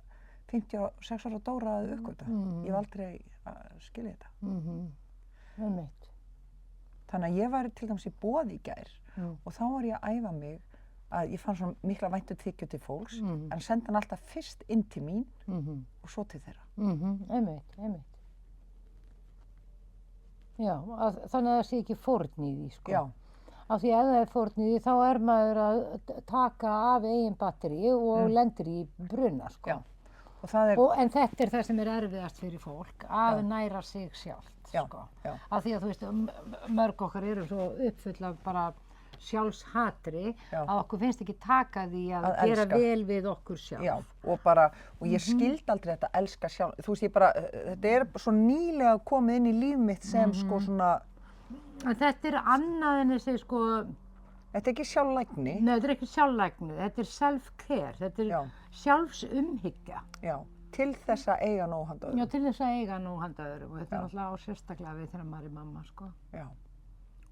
56 ára Dóra að uppgöta. Ég hef aldrei að skilja þetta. Þannig að ég var til dæmis í boði í gær og þá var ég að æfa mig að ég fann svona mikla væntumþykju til fólks, en sendi hann alltaf fyrst inn til mín og svo til þeirra. Einmitt. Já, þannig að það sé ekki fórn í því, sko. Já. Af því ef það er fórn í því, þá er maður að taka af eigin batteri og lendir í bruna, sko. Já. En þetta er það sem er erfiðast fyrir fólk, að næra sig sjálft, sko. Af því að þú veist, mörg okkar eru svo uppfull af bara sjálfshatri að okkur finnst ekki taka því að gera vel við okkur sjálf. Já, og ég skildi aldrei þetta elska sjálf. Þú veist, þetta er svo nýlega komið inn í líf mitt sem sko svona... En þetta er annað en þessi sko... Þetta er ekki sjálflægni. Nei, þetta er ekki sjálflægni, þetta er self-care, þetta er sjálfsumhyggja. Já, til þess að eiga nóg handa öðrum. Já, til þess að eiga nóg handa öðrum og þetta er náttúrulega á sérstaklega við þegar maður er mamma, sko. Já.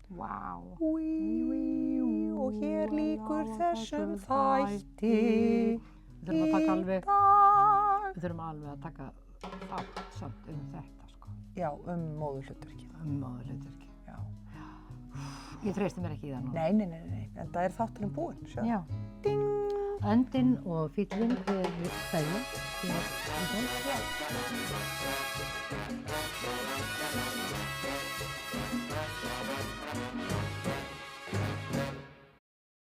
Vá. Og hér lýkur þessum þætti Við þurfum að taka alveg að taka þátt samt þetta, sko. Já, móðurhlutverkið. Móðurhlutverkið. Já. Ég treysti mér ekki í það nú. Nei, en það er þátturinn búinn, sjá. Já. Ding! Öndin og fýllinn, hver við þeim.